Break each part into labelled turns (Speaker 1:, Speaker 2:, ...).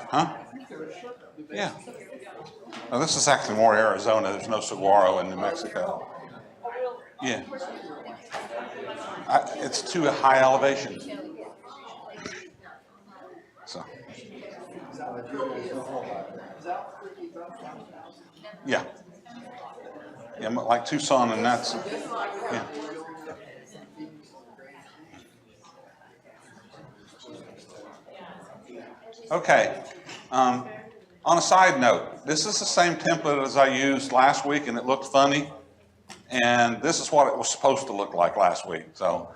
Speaker 1: Huh? Yeah. No, this is actually more Arizona. There's no saguaro in New Mexico. Yeah. It's too high elevation. So. Yeah. Yeah, like Tucson, and that's, yeah. Okay. On a side note, this is the same template as I used last week, and it looked funny. And this is what it was supposed to look like last week. So,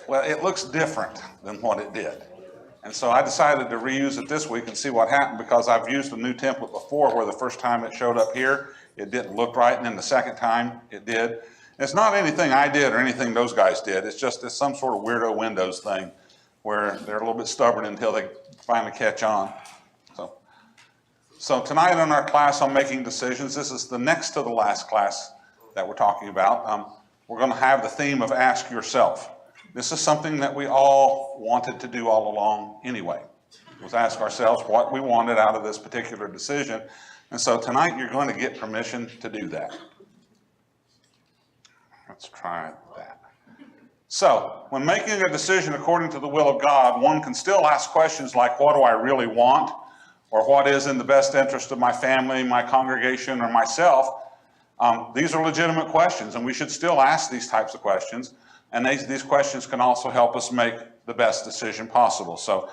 Speaker 1: well, it looks different than what it did. And so I decided to reuse it this week and see what happened, because I've used a new template before where the first time it showed up here, it didn't look right, and then the second time it did. And it's not anything I did or anything those guys did. It's some sort of weirdo Windows thing where they're a little bit stubborn until they finally catch on. So tonight in our class on making decisions, this is the next to the last class that we're talking about. We're going to have the theme of ask yourself. This is something that we all wanted to do all along anyway, was ask ourselves what we wanted out of this particular decision. And so tonight you're going to get permission to do that. Let's try that. So when making a decision according to the will of God, one can still ask questions like, what do I really want? Or what is in the best interest of my family, my congregation, or myself? These are legitimate questions, and we should still ask these types of questions. And these questions can also help us make the best decision possible. So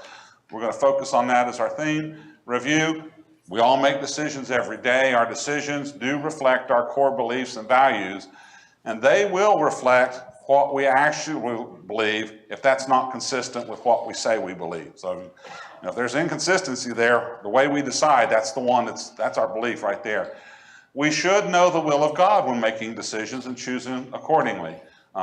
Speaker 1: we're going to focus on that as our theme. Review. We all make decisions every day. Our decisions do reflect our core beliefs and values, and they will reflect what we actually believe if that's not consistent with what we say we believe. So if there's inconsistency there, the way we decide, that's our belief right there. We should know the will of God when making decisions and choosing accordingly.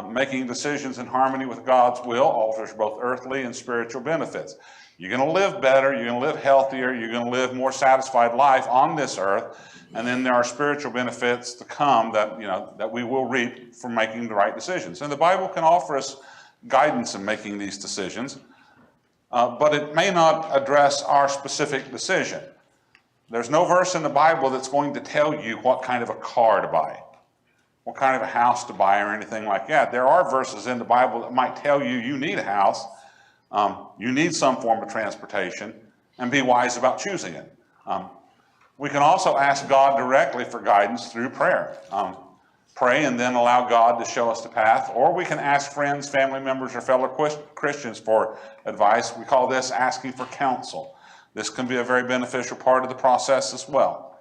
Speaker 1: Making decisions in harmony with God's will offers both earthly and spiritual benefits. You're going to live better, you're going to live healthier, you're going to live more satisfied life on this earth, and then there are spiritual benefits to come that we will reap from making the right decisions. And the Bible can offer us guidance in making these decisions, but it may not address our specific decision. There's no verse in the Bible that's going to tell you what kind of a car to buy, what kind of a house to buy, or anything like that. There are verses in the Bible that might tell you you need a house, you need some form of transportation, and be wise about choosing it. We can also ask God directly for guidance through prayer. Pray and then allow God to show us the path, or we can ask friends, family members, or fellow Christians for advice. We call this asking for counsel. This can be a very beneficial part of the process as well.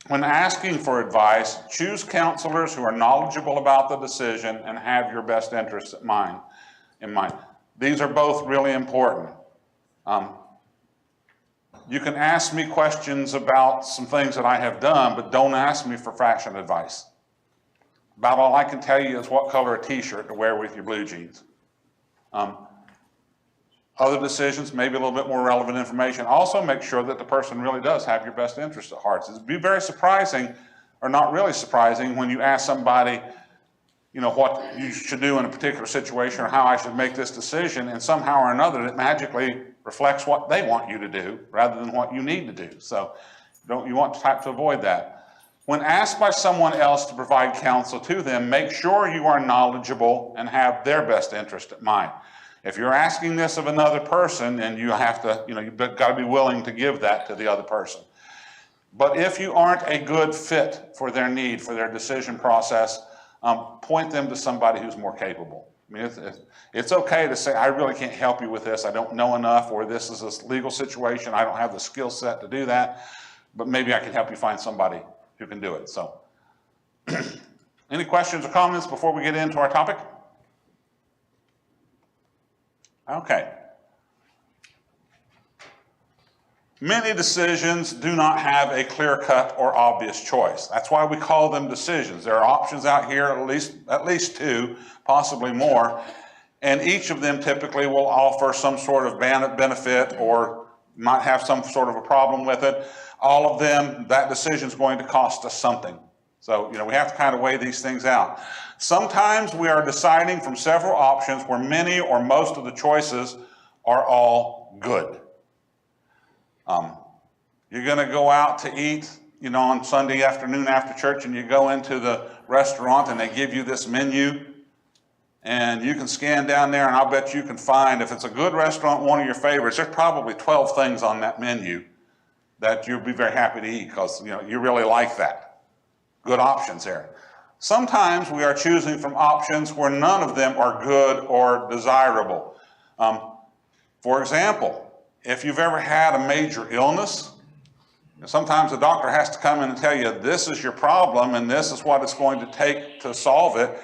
Speaker 1: When asking for advice, choose counselors who are knowledgeable about the decision and have your best interests in mind. These are both really important. You can ask me questions about some things that I have done, but don't ask me for fashion advice. About all I can tell you is what color a t-shirt to wear with your blue jeans. Other decisions, maybe a little bit more relevant information. Also make sure that the person really does have your best interest at heart. It'd be very surprising, or not really surprising, when you ask somebody, what you should do in a particular situation or how I should make this decision, and somehow or another it magically reflects what they want you to do rather than what you need to do. So you want to avoid that. When asked by someone else to provide counsel to them, make sure you are knowledgeable and have their best interest at mind. If you're asking this of another person, and you have to, you've got to be willing to give that to the other person. But if you aren't a good fit for their need, for their decision process, point them to somebody who's more capable. I mean, it's okay to say, I really can't help you with this. I don't know enough, or this is a legal situation. I don't have the skill set to do that, but maybe I can help you find somebody who can do it. So, any questions or comments before we get into our topic? Okay. Many decisions do not have a clear-cut or obvious choice. That's why we call them decisions. There are options out here, at least two, possibly more, and each of them typically will offer some sort of benefit or might have some sort of a problem with it. All of them, that decision is going to cost us something. So, we have to kind of weigh these things out. Sometimes we are deciding from several options where many or most of the choices are all good. You're going to go out to eat, on Sunday afternoon after church, and you go into the restaurant and they give you this menu, and you can scan down there, and I'll bet you can find, if it's a good restaurant, one of your favorites, there's probably 12 things on that menu that you'll be very happy to eat because, you really like that. Good options there. Sometimes we are choosing from options where none of them are good or desirable. For example, if you've ever had a major illness, sometimes the doctor has to come in and tell you, this is your problem and this is what it's going to take to solve it.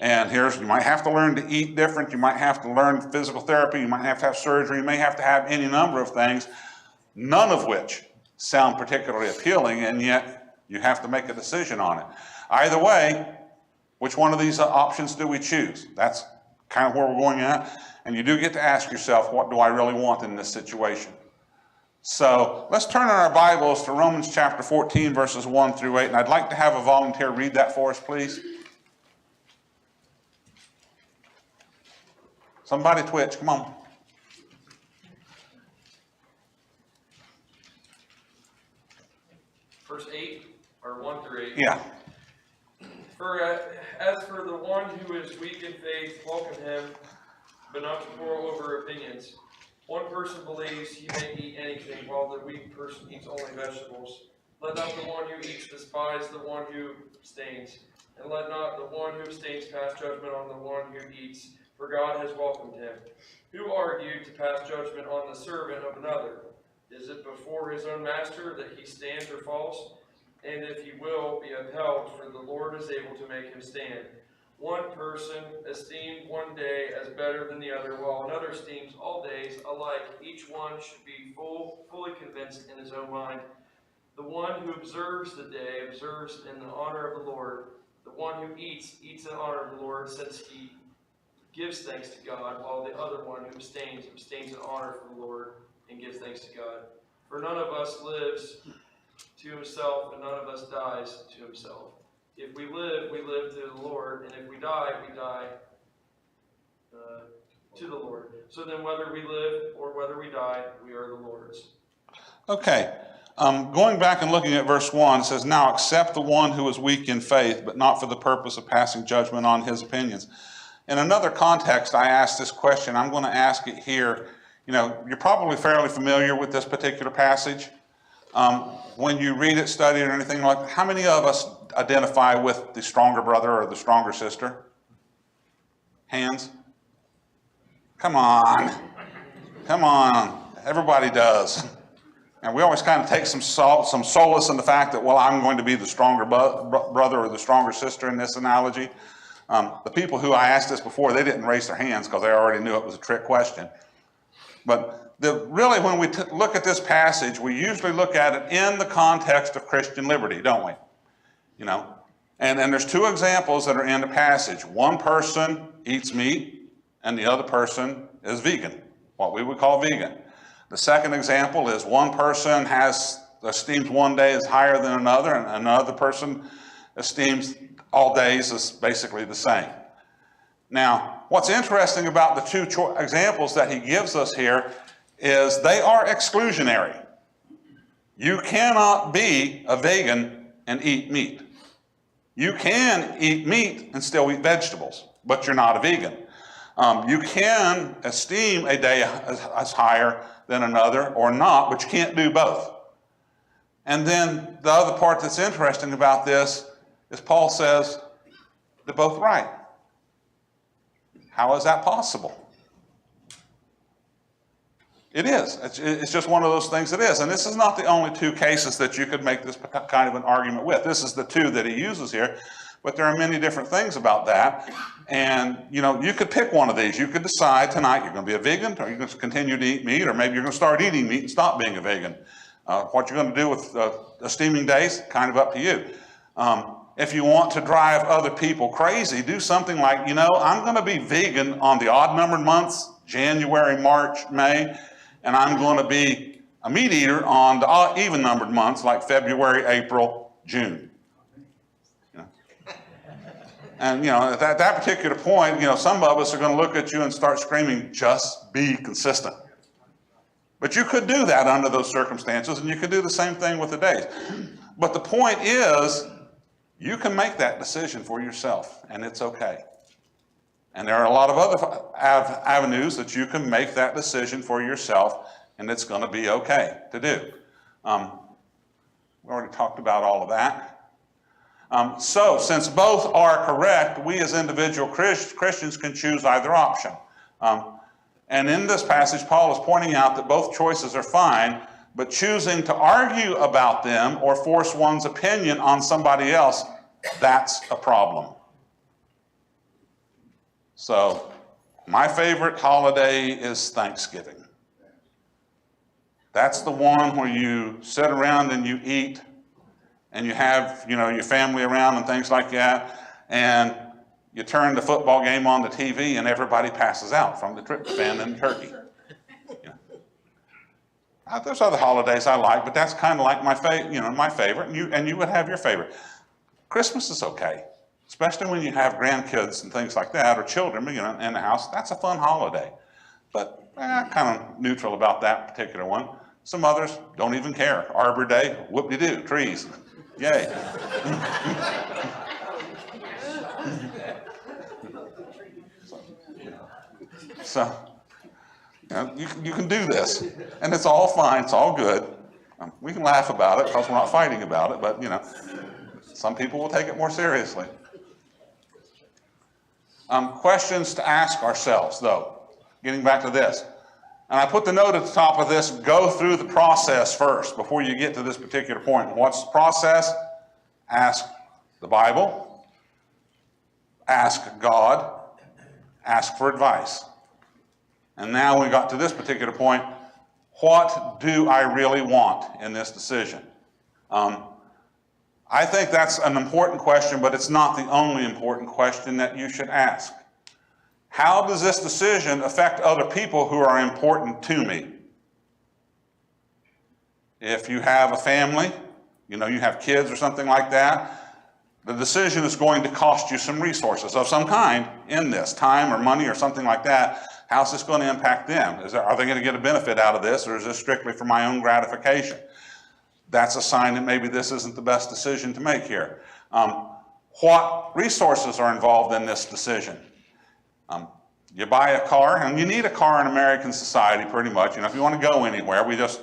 Speaker 1: And you might have to learn to eat different. You might have to learn physical therapy. You might have to have surgery. You may have to have any number of things, none of which sound particularly appealing, and yet you have to make a decision on it. Either way, which one of these options do we choose? That's kind of where we're going at. And you do get to ask yourself, what do I really want in this situation? So let's turn in our Bibles to Romans chapter 14, verses 1 through 8. And I'd like to have a volunteer read that for us, please. Somebody twitch, come on.
Speaker 2: Verse 8, or 1 through 8.
Speaker 1: Yeah.
Speaker 2: As for the one who is weak in faith, welcome him, but not to quarrel over opinions. One person believes he may eat anything, while the weak person eats only vegetables. Let not the one who eats despise the one who abstains, and let not the one who abstains pass judgment on the one who eats, for God has welcomed him. Who argued to pass judgment on the servant of another? Is it before his own master that he stands or falls? And if he will be upheld, for the Lord is able to make him stand. One person esteemed one day as better than the other, while another esteems all days alike. Each one should be fully convinced in his own mind. The one who observes the day observes in the honor of the Lord. The one who eats in honor of the Lord, since he gives thanks to God, while the other one who abstains in honor for the Lord and gives thanks to God. For none of us lives to himself, and none of us dies to himself. If we live to the Lord, and if we die to the Lord. So then whether we live or whether we die, we are the Lord's.
Speaker 1: Okay. Going back and looking at verse 1, it says, now accept the one who is weak in faith, but not for the purpose of passing judgment on his opinions. In another context, I asked this question. I'm going to ask it here. You're probably fairly familiar with this particular passage. When you read it, study it, or anything like that, how many of us identify with the stronger brother or the stronger sister? Hands? Come on. Come on. Everybody does. And we always kind of take some solace in the fact that, well, I'm going to be the stronger brother or the stronger sister in this analogy. The people who I asked this before, they didn't raise their hands because they already knew it was a trick question. But really, when we look at this passage, we usually look at it in the context of Christian liberty, don't we? And there's two examples that are in the passage. One person eats meat, and the other person is vegan, what we would call vegan. The second example is one person esteems one day as higher than another, and another person esteems all days as basically the same. Now, what's interesting about the two examples that he gives us here is they are exclusionary. You cannot be a vegan and eat meat. You can eat meat and still eat vegetables, but you're not a vegan. You can esteem a day as higher than another or not, but you can't do both. And then the other part that's interesting about this is Paul says, They're both right. How is that possible? It is. It's just one of those things it is. And this is not the only two cases that you could make this kind of an argument with. This is the two that he uses here, but there are many different things about that. And, you know, you could pick one of these. You could decide tonight you're going to be a vegan, or you're going to continue to eat meat, or maybe you're going to start eating meat and stop being a vegan. What you're going to do with esteeming days, kind of up to you. If you want to drive other people crazy, do something like, you know, I'm going to be vegan on the odd-numbered months, January, March, May, and I'm going to be a meat eater on the even-numbered months like February, April, June. You know? And, you know, at that particular point, you know, some of us are going to look at you and start screaming, just be consistent. But you could do that under those circumstances, and you could do the same thing with the days. But the point is, you can make that decision for yourself, and it's okay. And there are a lot of other avenues that you can make that decision for yourself, and it's going to be okay to do. We already talked about all of that. So, since both are correct, we as individual Christians can choose either option. And in this passage, Paul is pointing out that both choices are fine, but choosing to argue about them or force one's opinion on somebody else, that's a problem. So, my favorite holiday is Thanksgiving. That's the one where you sit around and you eat, and you have, you know, your family around and things like that, and you turn the football game on the TV and everybody passes out from the tryptophan and turkey. You know. There's other holidays I like, but that's kind of like my favorite, and you would have your favorite. Christmas is okay, especially when you have grandkids and things like that, or children, you know, in the house. That's a fun holiday. But kind of neutral about that particular one. Some others don't even care. Arbor Day, whoop-de-doo, trees, yay. So, you know, you can do this, and it's all fine, it's all good. We can laugh about it because we're not fighting about it, but, you know, some people will take it more seriously. Questions to ask ourselves, though, getting back to this. And I put the note at the top of this, go through the process first before you get to this particular point. What's the process? Ask the Bible, ask God, ask for advice. And now we got to this particular point, what do I really want in this decision? I think that's an important question, but it's not the only important question that you should ask. How does this decision affect other people who are important to me? If you have a family, you know, you have kids or something like that, the decision is going to cost you some resources of some kind in this, time or money or something like that. How's this going to impact them? Are they going to get a benefit out of this, or is this strictly for my own gratification? That's a sign that maybe this isn't the best decision to make here. What resources are involved in this decision? You buy a car, and you need a car in American society pretty much. You know, if you want to go anywhere, we just,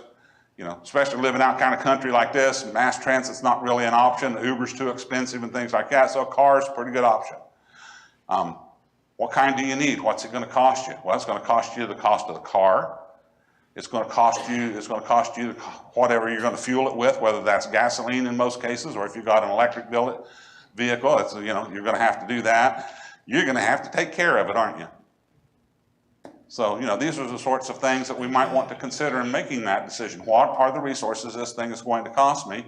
Speaker 1: you know, especially living out kind of country like this, mass transit's not really an option. Uber's too expensive and things like that, so a car is a pretty good option. What kind do you need? What's it going to cost you? Well, it's going to cost you the cost of the car. It's going to cost you whatever you're going to fuel it with, whether that's gasoline in most cases, or if you've got an electric vehicle, it's, you know, you're going to have to do that. You're going to have to take care of it, aren't you? So, you know, these are the sorts of things that we might want to consider in making that decision. What are the resources this thing is going to cost me?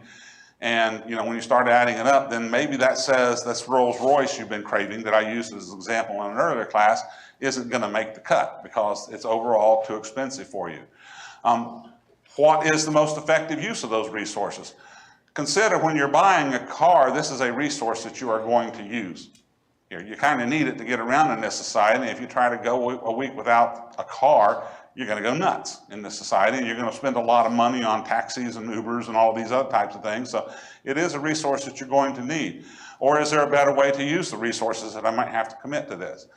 Speaker 1: And, you know, when you start adding it up, then maybe that says this Rolls Royce you've been craving that I used as an example in an earlier class isn't going to make the cut because it's overall too expensive for you. What is the most effective use of those resources? Consider when you're buying a car, this is a resource that you are going to use. You kind of need it to get around in this society. If you try to go a week without a car, you're going to go nuts in this society, and you're going to spend a lot of money on taxis and Ubers and all these other types of things. So it is a resource that you're going to need. Or is there a better way to use the resources that I might have to commit to this?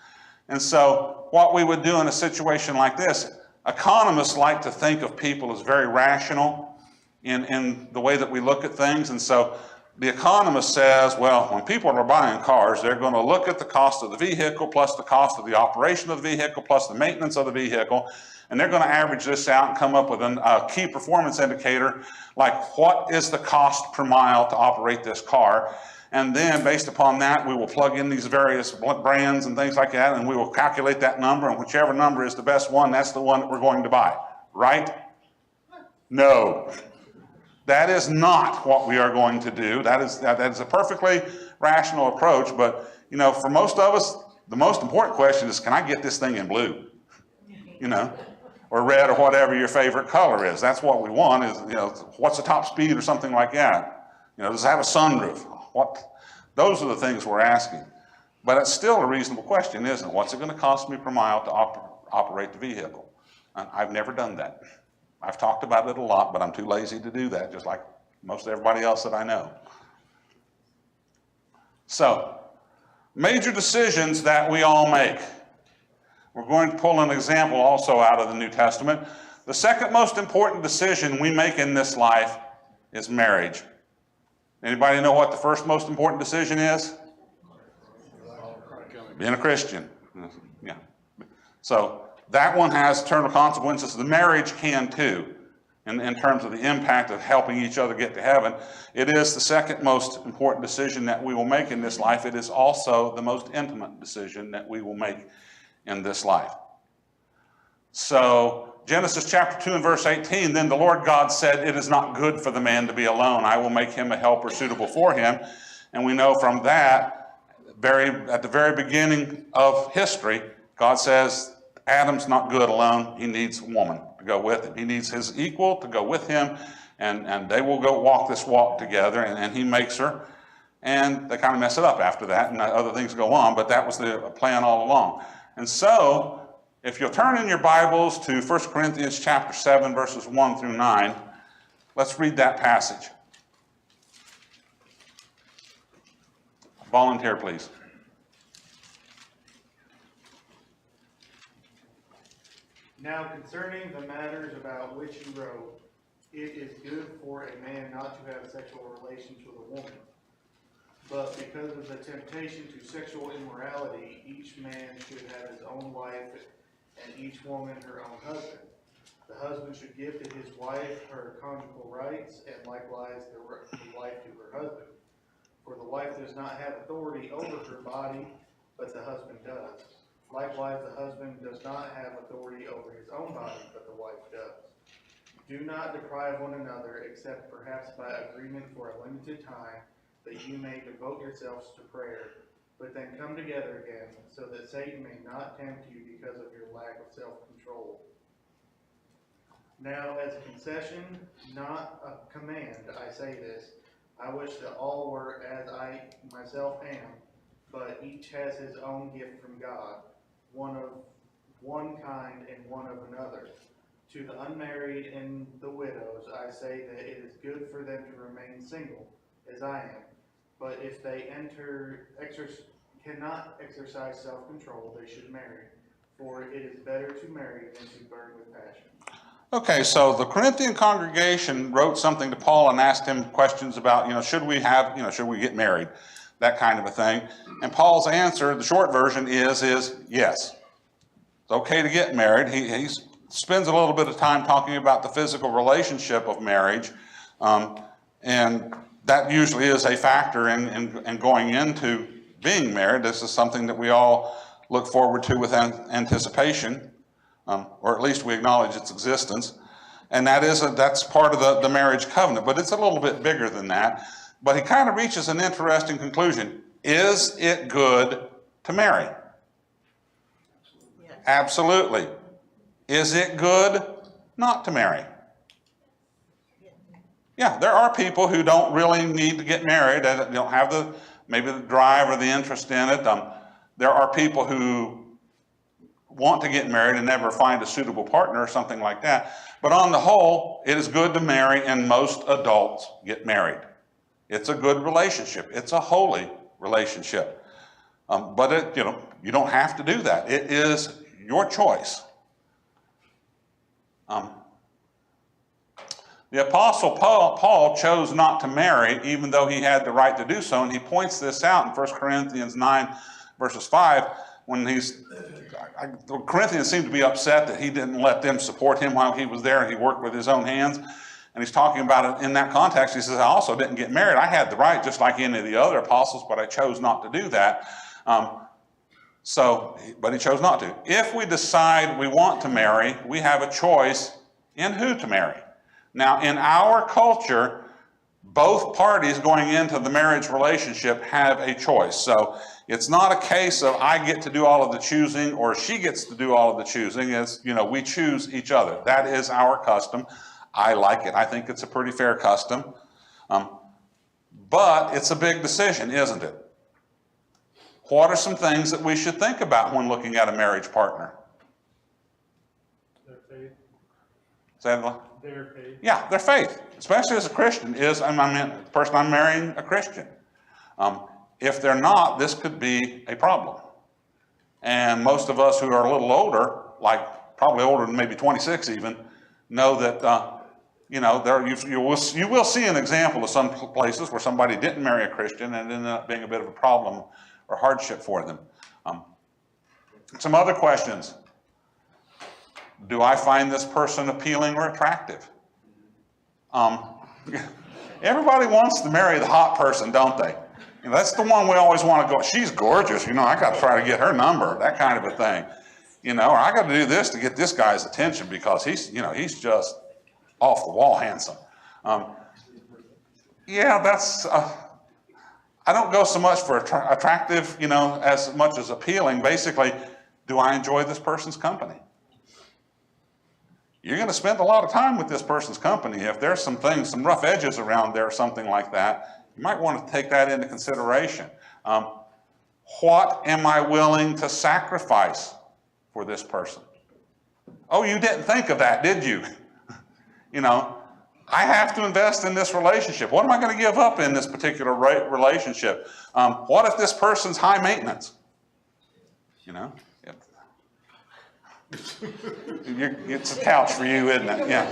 Speaker 1: And so what we would do in a situation like this, economists like to think of people as very rational in the way that we look at things. And so the economist says, well, when people are buying cars, they're going to look at the cost of the vehicle plus the cost of the operation of the vehicle plus the maintenance of the vehicle, and they're going to average this out and come up with a key performance indicator, like what is the cost per mile to operate this car. And then based upon that, we will plug in these various brands and things like that, and we will calculate that number, and whichever number is the best one, that's the one that we're going to buy, right? No. That is not what we are going to do. That is a perfectly rational approach, but you know, for most of us, the most important question is, can I get this thing in blue? You know, or red, or whatever your favorite color is. That's what we want, is, you know, what's the top speed or something like that? You know, does it have a sunroof? Those are the things we're asking. But it's still a reasonable question, isn't it? What's it going to cost me per mile to operate the vehicle? And I've never done that. I've talked about it a lot, but I'm too lazy to do that, just like most everybody else that I know. So, major decisions that we all make. We're going to pull an example also out of the New Testament. The second most important decision we make in this life is marriage. Anybody know what the first most important decision is? Being a Christian. Yeah. So that one has eternal consequences. The marriage can too, in terms of the impact of helping each other get to heaven. It is the second most important decision that we will make in this life. It is also the most intimate decision that we will make in this life. So Genesis chapter 2 and verse 18, then the Lord God said, it is not good for the man to be alone. I will make him a helper suitable for him. And we know from that, at the very beginning of history, God says, Adam's not good alone. He needs a woman to go with him. He needs his equal to go with him, and they will go walk this walk together, and he makes her. And they kind of mess it up after that, and other things go on, but that was the plan all along. And so, if you'll turn in your Bibles to 1 Corinthians chapter 7, verses 1 through 9, let's read that passage. Volunteer, please.
Speaker 3: Now concerning the matters about which you wrote, it is good for a man not to have sexual relations with a woman. But because of the temptation to sexual immorality, each man should have his own wife, and each woman her own husband. The husband should give to his wife her conjugal rights, and likewise the wife to her husband. For the wife does not have authority over her body, but the husband does. Likewise, the husband does not have authority over his own body, but the wife does. Do not deprive one another, except perhaps by agreement for a limited time, that you may devote yourselves to prayer, but then come together again, so that Satan may not tempt you because of your lack of self-control. Now, as a concession, not a command, I say this. I wish that all were as I myself am, but each has his own gift from God, one of one kind and one of another. To the unmarried and the widows, I say that it is good for them to remain single, as I am. But if they cannot exercise self-control, they should marry. For it is better to marry than to burn with passion.
Speaker 1: Okay, so the Corinthian congregation wrote something to Paul and asked him questions about, should we get married? That kind of a thing. And Paul's answer, the short version is yes. It's okay to get married. He spends a little bit of time talking about the physical relationship of marriage, and that usually is a factor in going into being married. This is something that we all look forward to with anticipation, or at least we acknowledge its existence. And that's part of the marriage covenant, but it's a little bit bigger than that. But he kind of reaches an interesting conclusion. Is it good to marry? Yes. Absolutely. Is it good not to marry? Yeah, there are people who don't really need to get married, and don't have maybe the drive or the interest in it. There are people who want to get married and never find a suitable partner or something like that. But on the whole, it is good to marry, and most adults get married. It's a good relationship. It's a holy relationship. But you don't have to do that. It is your choice. The Apostle Paul chose not to marry, even though he had the right to do so, and he points this out in 1 Corinthians 9, verses 5, when the Corinthians seemed to be upset that he didn't let them support him while he was there, and he worked with his own hands. And he's talking about it in that context. He says, I also didn't get married. I had the right, just like any of the other apostles, but I chose not to do that. But he chose not to. If we decide we want to marry, we have a choice in who to marry. Now, in our culture, both parties going into the marriage relationship have a choice. So it's not a case of I get to do all of the choosing or she gets to do all of the choosing. It's, we choose each other. That is our custom. I like it. I think it's a pretty fair custom. But it's a big decision, isn't it? What are some things that we should think about when looking at a marriage partner?
Speaker 3: Their faith.
Speaker 1: Their faith. Yeah, their faith, especially as a Christian, the person I'm marrying a Christian. If they're not, this could be a problem. And most of us who are a little older, like probably older than maybe 26 even, know that you will see an example of some places where somebody didn't marry a Christian and it ended up being a bit of a problem or hardship for them. Some other questions. Do I find this person appealing or attractive? Everybody wants to marry the hot person, don't they? That's the one we always want to go, she's gorgeous, I got to try to get her number, that kind of a thing. Or I got to do this to get this guy's attention because he's just off the wall handsome. I don't go so much for attractive, as much as appealing. Basically, do I enjoy this person's company? You're going to spend a lot of time with this person's company. If there's some rough edges around there or something like that, you might want to take that into consideration. What am I willing to sacrifice for this person? Oh, you didn't think of that, did you? I have to invest in this relationship. What am I going to give up in this particular relationship? What if this person's high maintenance? It's a couch for you, isn't it? Yeah.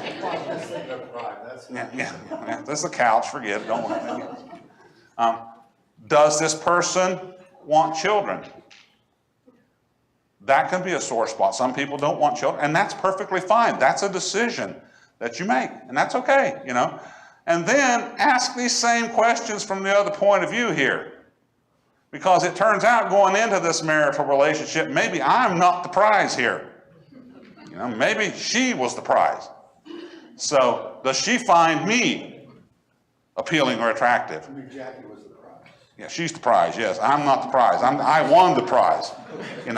Speaker 1: This is a couch. Forget it. Don't worry. Does this person want children? That can be a sore spot. Some people don't want children, and that's perfectly fine. That's a decision that you make, and that's okay, And then ask these same questions from the other point of view here. Because it turns out going into this marital relationship, maybe I'm not the prize here. Maybe she was the prize. So does she find me appealing or attractive?
Speaker 4: Jackie was the prize.
Speaker 1: Yeah, she's the prize, yes. I'm not the prize. I won the prize, In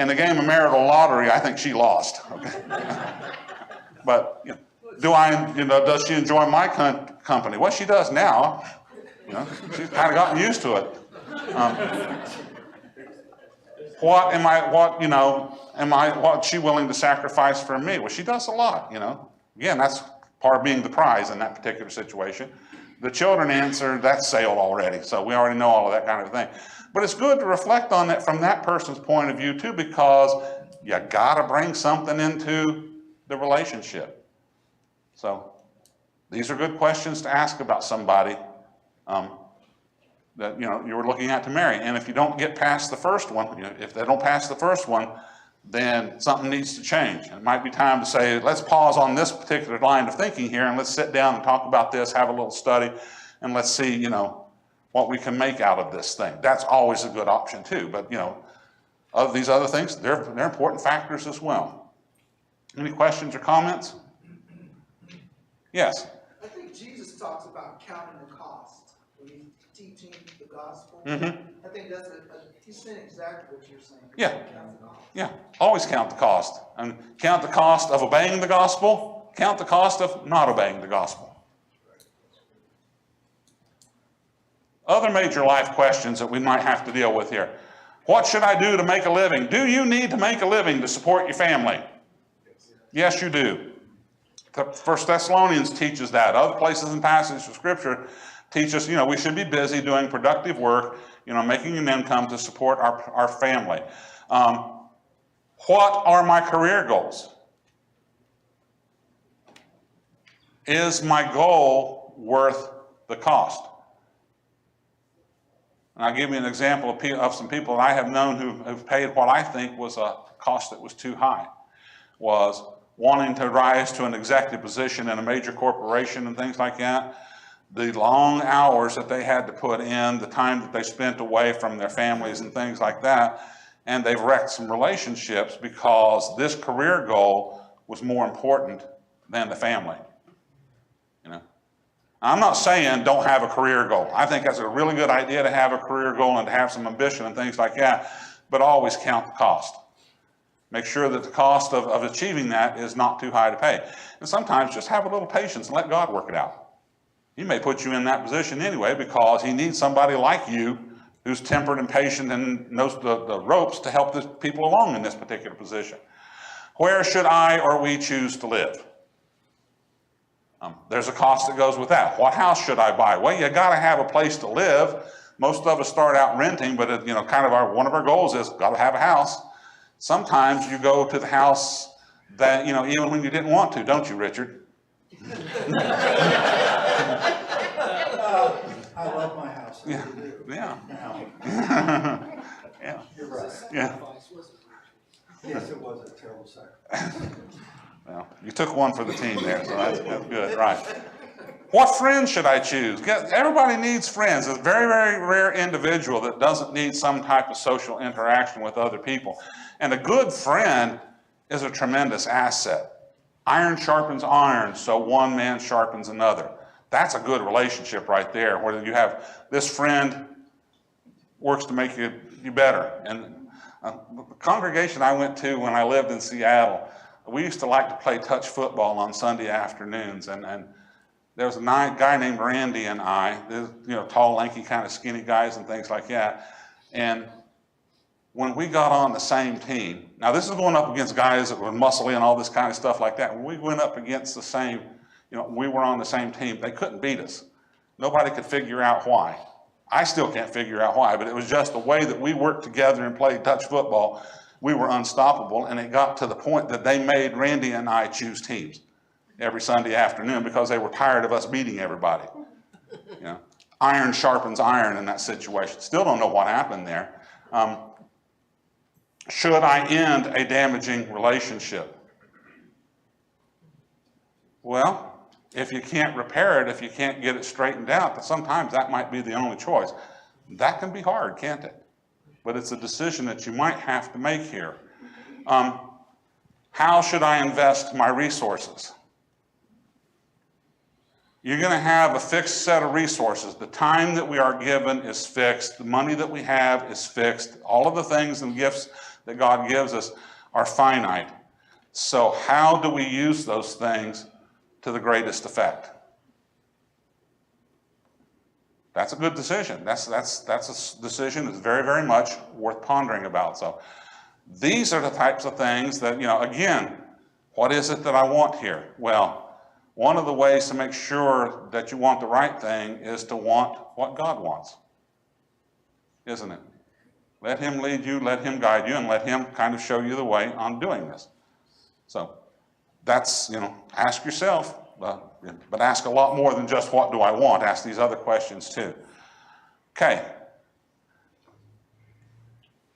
Speaker 1: the game of marital lottery, I think she lost, okay? But does she enjoy my company? Well, she does now. She's kind of gotten used to it. What's she willing to sacrifice for me? Well, she does a lot, Again, that's part of being the prize in that particular situation. The children answer, that's sailed already, so we already know all of that kind of thing. But it's good to reflect on that from that person's point of view too, because you gotta bring something into the relationship. So these are good questions to ask about somebody that you were looking at to marry. And if you don't get past the first one, if they don't pass the first one, then something needs to change. And it might be time to say, let's pause on this particular line of thinking here and let's sit down and talk about this, have a little study, and let's see, what we can make out of this thing. That's always a good option too. But these other things, they're important factors as well. Any questions or comments? Yes.
Speaker 4: I think Jesus talks about counting the cost when he's teaching the gospel.
Speaker 1: Mm-hmm.
Speaker 4: I think he's saying exactly what you're saying.
Speaker 1: Yeah.
Speaker 4: Count the cost.
Speaker 1: Yeah. Always count the cost. And count the cost of obeying the gospel. Count the cost of not obeying the gospel. Other major life questions that we might have to deal with here. What should I do to make a living? Do you need to make a living to support your family? Yes, you do. 1 Thessalonians teaches that. Other places and passages of Scripture teach us, we should be busy doing productive work, making an income to support our family. What are my career goals? Is my goal worth the cost? And I'll give you an example of some people that I have known who've paid what I think was a cost that was too high, was wanting to rise to an executive position in a major corporation and things like that. The long hours that they had to put in, the time that they spent away from their families and things like that, and they've wrecked some relationships because this career goal was more important than the family. You know, I'm not saying don't have a career goal. I think that's a really good idea to have a career goal and to have some ambition and things like that, but always count the cost. Make sure that the cost of achieving that is not too high to pay. And sometimes just have a little patience and let God work it out. He may put you in that position anyway because he needs somebody like you who's tempered and patient and knows the ropes to help the people along in this particular position. Where should I or we choose to live? There's a cost that goes with that. What house should I buy? Well, you got to have a place to live. Most of us start out renting, but kind of one of our goals is got to have a house. Sometimes you go to the house that, even when you didn't want to, don't you, Richard?
Speaker 5: I love my house.
Speaker 1: Yeah. Yeah. Yeah.
Speaker 5: You're right.
Speaker 1: Yeah.
Speaker 5: Yes, it was a terrible sacrifice.
Speaker 1: Well, you took one for the team there, so that's good, right. What friends should I choose? Everybody needs friends. It's a very, very rare individual that doesn't need some type of social interaction with other people. And a good friend is a tremendous asset. Iron sharpens iron, so one man sharpens another. That's a good relationship right there, where you have this friend works to make you better. And the congregation I went to when I lived in Seattle, we used to like to play touch football on Sunday afternoons, and there was a guy named Randy and I, tall, lanky, kind of skinny guys and things like that. And when we got on the same team, now this is going up against guys that were muscly and all this kind of stuff like that. When we went up against the same, we were on the same team, they couldn't beat us. Nobody could figure out why. I still can't figure out why, but it was just the way that we worked together and played touch football. We were unstoppable, and it got to the point that they made Randy and I choose teams every Sunday afternoon because they were tired of us beating everybody. Iron sharpens iron in that situation. Still don't know what happened there. Should I end a damaging relationship? Well, if you can't repair it, if you can't get it straightened out, then sometimes that might be the only choice. That can be hard, can't it? But it's a decision that you might have to make here. How should I invest my resources? You're going to have a fixed set of resources. The time that we are given is fixed. The money that we have is fixed. All of the things and gifts that God gives us are finite. So how do we use those things to the greatest effect? That's a good decision. That's a decision that's very, very much worth pondering about. So these are the types of things that, again, what is it that I want here? Well, one of the ways to make sure that you want the right thing is to want what God wants, isn't it? Let him lead you, let him guide you, and let him kind of show you the way on doing this. So that's, ask yourself, but ask a lot more than just what do I want. Ask these other questions too. Okay.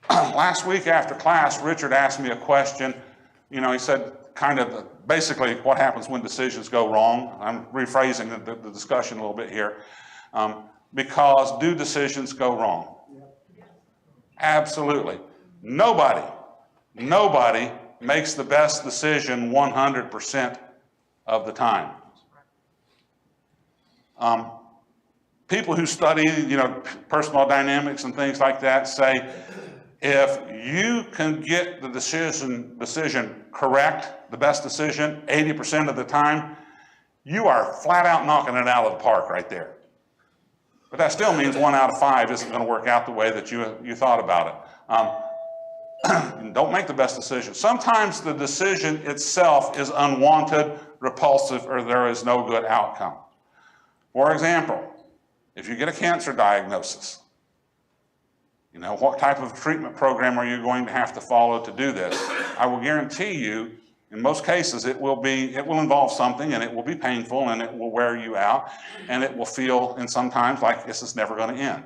Speaker 1: Last week after class, Richard asked me a question. He said kind of basically what happens when decisions go wrong. I'm rephrasing the discussion a little bit here. Because do decisions go wrong? Absolutely. Nobody makes the best decision 100% of the time. People who study, personal dynamics and things like that say, if you can get the decision correct, the best decision 80% of the time, you are flat out knocking it out of the park right there. But that still means 1 out of 5 isn't going to work out the way that you thought about it. Don't make the best decision. Sometimes the decision itself is unwanted, repulsive, or there is no good outcome. For example, if you get a cancer diagnosis, what type of treatment program are you going to have to follow to do this? I will guarantee you In most cases, it will involve something, and it will be painful, and it will wear you out, and it will feel, and sometimes, like this is never going to end.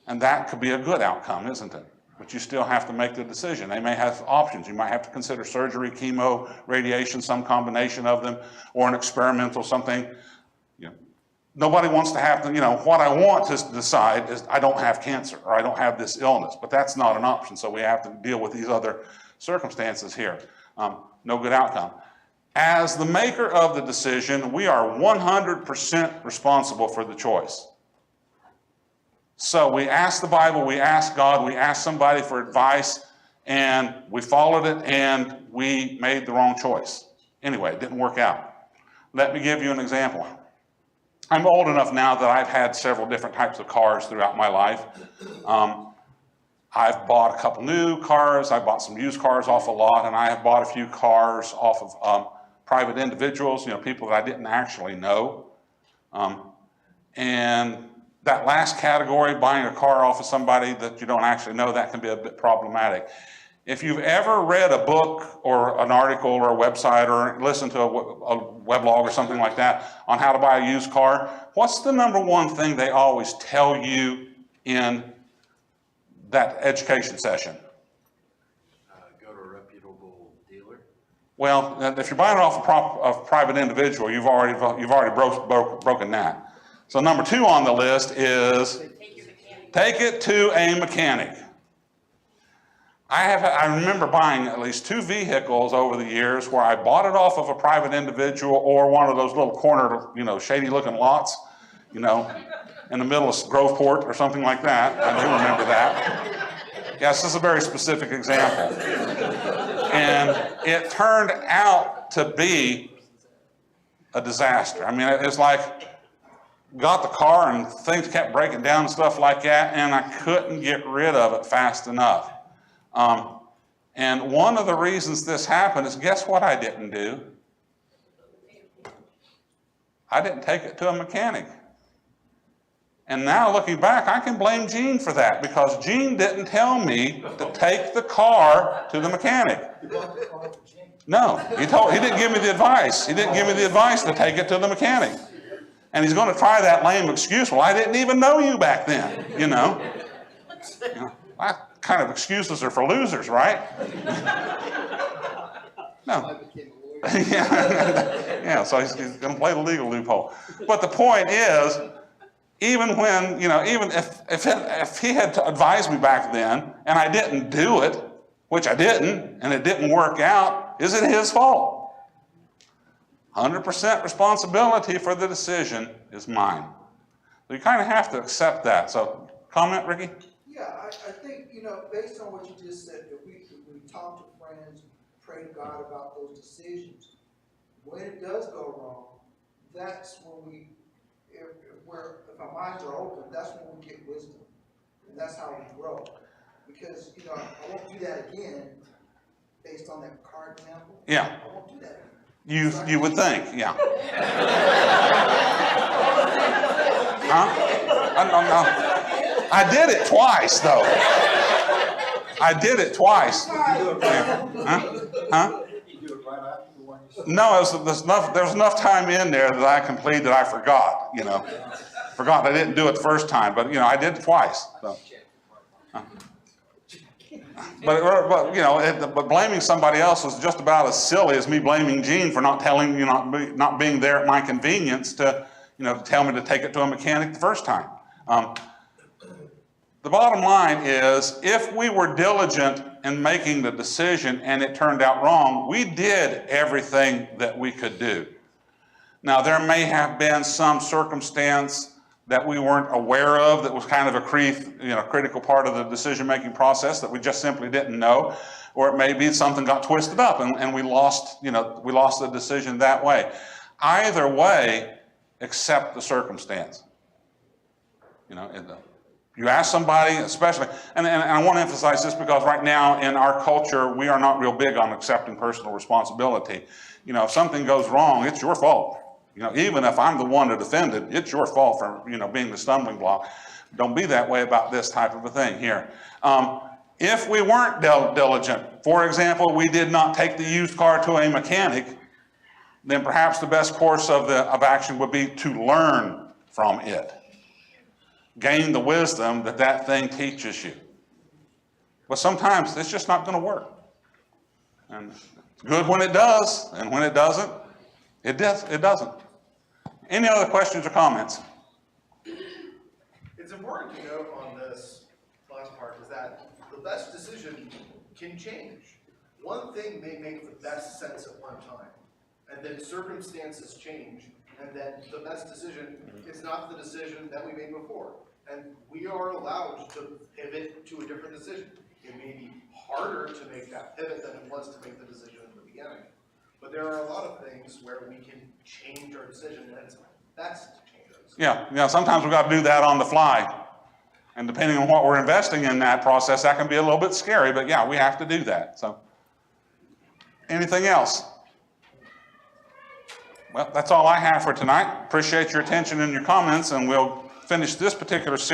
Speaker 1: And that could be a good outcome, isn't it? But you still have to make the decision. They may have options. You might have to consider surgery, chemo, radiation, some combination of them, or an experimental something. Nobody wants to have to, what I want to decide is I don't have cancer or I don't have this illness, but that's not an option. So we have to deal with these other circumstances here. No good outcome. As the maker of the decision, we are 100% responsible for the choice. So we asked the Bible, we asked God, we asked somebody for advice, and we followed it, and we made the wrong choice. Anyway, it didn't work out. Let me give you an example. I'm old enough now that I've had several different types of cars throughout my life. I've bought a couple new cars, I bought some used cars off a lot, and I have bought a few cars off of private individuals, people that I didn't actually know. And that last category, buying a car off of somebody that you don't actually know, that can be a bit problematic. If you've ever read a book or an article or a website or listened to a weblog or something like that on how to buy a used car, what's the number one thing they always tell you in that education session?
Speaker 5: Go to a reputable dealer.
Speaker 1: Well, if you're buying it off a private individual, you've already broken that. So number 2 on the list is take it to a mechanic. I remember buying at least 2 vehicles over the years where I bought it off of a private individual or one of those little corner, shady looking lots, in the middle of Groveport or something like that. I do remember that. Yes, this is a very specific example. And it turned out to be a disaster. I mean, it's like, got the car and things kept breaking down and stuff like that, and I couldn't get rid of it fast enough. And one of the reasons this happened is, guess what I didn't do? I didn't take it to a mechanic. And now looking back, I can blame Gene for that, because Gene didn't tell me to take the car to the mechanic. No, he didn't give me the advice. He didn't give me the advice to take it to the mechanic. And he's going to try that lame excuse. Well, I didn't even know you back then, What kind of excuses are for losers, right? No. Yeah, so he's going to play the legal loophole. But the point is, even when, even if he had advised me back then and I didn't do it, which I didn't, and it didn't work out, is it his fault? 100% responsibility for the decision is mine. So you kind of have to accept that. So, comment, Ricky?
Speaker 4: Yeah, I think, based on what you just said, if we talk to friends, pray to God about those decisions, when it does go wrong, that's when if our minds are open, that's when we get wisdom. And that's how we grow. Because, I won't do that again, based on that car example.
Speaker 1: Yeah.
Speaker 4: I won't do that again.
Speaker 1: You would think, yeah. Huh? I did it twice, though. I did it twice. Yeah. Huh?
Speaker 5: You do it right after the one you said.
Speaker 1: No, there was enough time in there that I completed that I forgot, Forgot I didn't do it the first time, but, I did it twice. So. But blaming somebody else was just about as silly as me blaming Gene for not telling you, not being there at my convenience to tell me to take it to a mechanic the first time. The bottom line is, if we were diligent in making the decision and it turned out wrong, we did everything that we could do. Now, there may have been some circumstance that we weren't aware of that was kind of a critical part of the decision-making process that we just simply didn't know, or it may be something got twisted up and we lost the decision that way. Either way, accept the circumstance. You ask somebody, especially, and I want to emphasize this because right now in our culture, we are not real big on accepting personal responsibility. If something goes wrong, it's your fault. Even if I'm the one that offended, it's your fault for, being the stumbling block. Don't be that way about this type of a thing here. If we weren't diligent for example, we did not take the used car to a mechanic, then perhaps the best course of action would be to learn from it. Gain the wisdom that that thing teaches you. But sometimes it's just not going to work. And it's good when it does, and when it doesn't, it doesn't. Any other questions or comments?
Speaker 6: It's important to note on this last part is that the best decision can change. One thing may make the best sense at one time, and then circumstances change, and then the best decision is not the decision that we made before. And we are allowed to pivot to a different decision. It may be harder to make that pivot than it was to make the decision in the beginning. But there are a lot of things where we can change our decision, and it's best to change our decision.
Speaker 1: Yeah, sometimes we've got to do that on the fly. And depending on what we're investing in that process, that can be a little bit scary, but yeah, we have to do that. So, anything else? Well, that's all I have for tonight. Appreciate your attention and your comments, and we'll finish this particular series